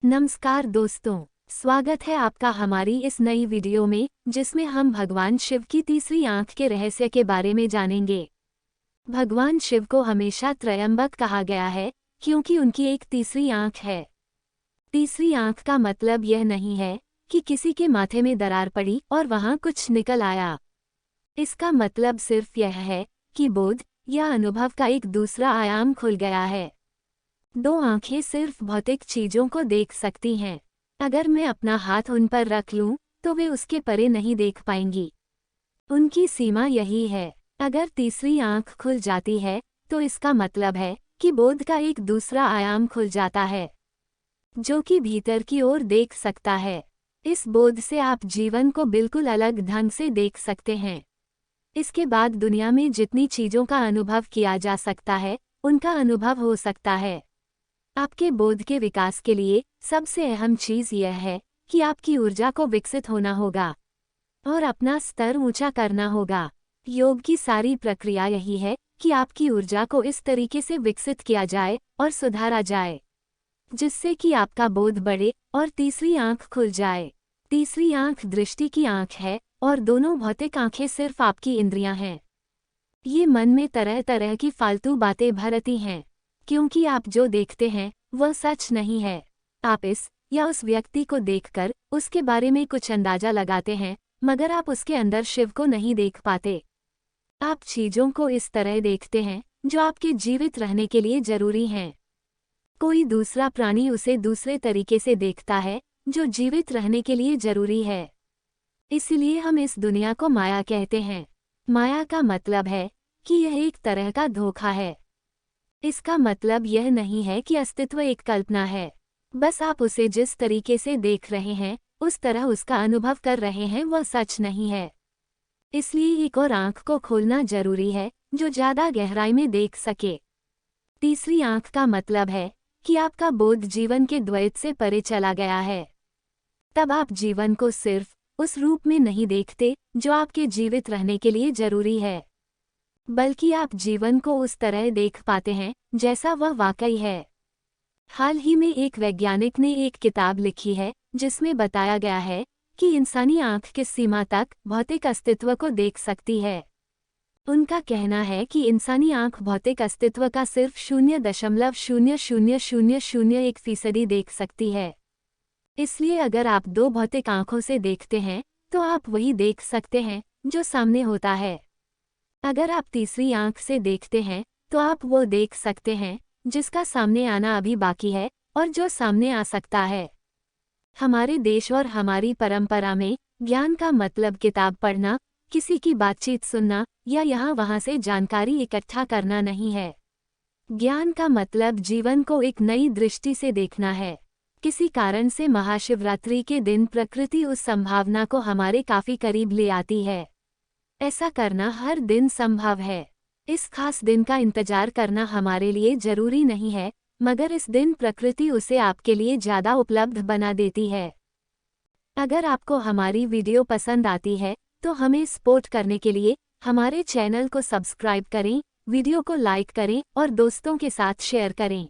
नमस्कार दोस्तों, स्वागत है आपका हमारी इस नई वीडियो में, जिसमें हम भगवान शिव की तीसरी आंख के रहस्य के बारे में जानेंगे। भगवान शिव को हमेशा त्रयंबक कहा गया है, क्योंकि उनकी एक तीसरी आंख है। तीसरी आंख का मतलब यह नहीं है कि किसी के माथे में दरार पड़ी और वहां कुछ निकल आया। इसका मतलब सिर्फ यह है कि बोध या अनुभव का एक दूसरा आयाम खुल गया है। दो आंखें सिर्फ भौतिक चीजों को देख सकती हैं। अगर मैं अपना हाथ उन पर रख लूं, तो वे उसके परे नहीं देख पाएंगी। उनकी सीमा यही है। अगर तीसरी आंख खुल जाती है, तो इसका मतलब है कि बोध का एक दूसरा आयाम खुल जाता है, जो कि भीतर की ओर देख सकता है। इस बोध से आप जीवन को बिल्कुल अलग ढंग से देख सकते हैं। इसके बाद दुनिया में जितनी चीजों का अनुभव किया जा सकता है, उनका अनुभव हो सकता है। आपके बोध के विकास के लिए सबसे अहम चीज यह है कि आपकी ऊर्जा को विकसित होना होगा और अपना स्तर ऊंचा करना होगा। योग की सारी प्रक्रिया यही है कि आपकी ऊर्जा को इस तरीके से विकसित किया जाए और सुधारा जाए, जिससे कि आपका बोध बढ़े और तीसरी आंख खुल जाए। तीसरी आंख दृष्टि की आंख है और दोनों भौतिक आंखें सिर्फ आपकी इंद्रियां हैं। ये मन में तरह तरह की फालतू बातें भरती हैं, क्योंकि आप जो देखते हैं वह सच नहीं है। आप इस या उस व्यक्ति को देखकर उसके बारे में कुछ अंदाजा लगाते हैं, मगर आप उसके अंदर शिव को नहीं देख पाते। आप चीजों को इस तरह देखते हैं जो आपके जीवित रहने के लिए जरूरी हैं। कोई दूसरा प्राणी उसे दूसरे तरीके से देखता है, जो जीवित रहने के लिए जरूरी है। इसलिए हम इस दुनिया को माया कहते हैं। माया का मतलब है कि यह एक तरह का धोखा है। इसका मतलब यह नहीं है कि अस्तित्व एक कल्पना है। बस आप उसे जिस तरीके से देख रहे हैं, उस तरह उसका अनुभव कर रहे हैं, वह सच नहीं है। इसलिए एक और आंख को खोलना जरूरी है, जो ज्यादा गहराई में देख सके। तीसरी आंख का मतलब है कि आपका बोध जीवन के द्वैत से परे चला गया है। तब आप जीवन को सिर्फ उस रूप में नहीं देखते जो आपके जीवित रहने के लिए जरूरी है, बल्कि आप जीवन को उस तरह देख पाते हैं जैसा वह वाकई है। हाल ही में एक वैज्ञानिक ने एक किताब लिखी है, जिसमें बताया गया है कि इंसानी आंख किस सीमा तक भौतिक अस्तित्व को देख सकती है। उनका कहना है कि इंसानी आंख भौतिक अस्तित्व का सिर्फ 0.000001% देख सकती है। इसलिए अगर आप दो भौतिक आंखों से देखते हैं, तो आप वही देख सकते हैं जो सामने होता है। अगर आप तीसरी आंख से देखते हैं, तो आप वो देख सकते हैं जिसका सामने आना अभी बाकी है और जो सामने आ सकता है। हमारे देश और हमारी परंपरा में ज्ञान का मतलब किताब पढ़ना, किसी की बातचीत सुनना या यहाँ वहाँ से जानकारी इकट्ठा करना नहीं है। ज्ञान का मतलब जीवन को एक नई दृष्टि से देखना है। किसी कारण से महाशिवरात्रि के दिन प्रकृति उस संभावना को हमारे काफी करीब ले आती है। ऐसा करना हर दिन संभव है। इस खास दिन का इंतजार करना हमारे लिए जरूरी नहीं है, मगर इस दिन प्रकृति उसे आपके लिए ज्यादा उपलब्ध बना देती है। अगर आपको हमारी वीडियो पसंद आती है, तो हमें सपोर्ट करने के लिए हमारे चैनल को सब्सक्राइब करें, वीडियो को लाइक करें और दोस्तों के साथ शेयर करें।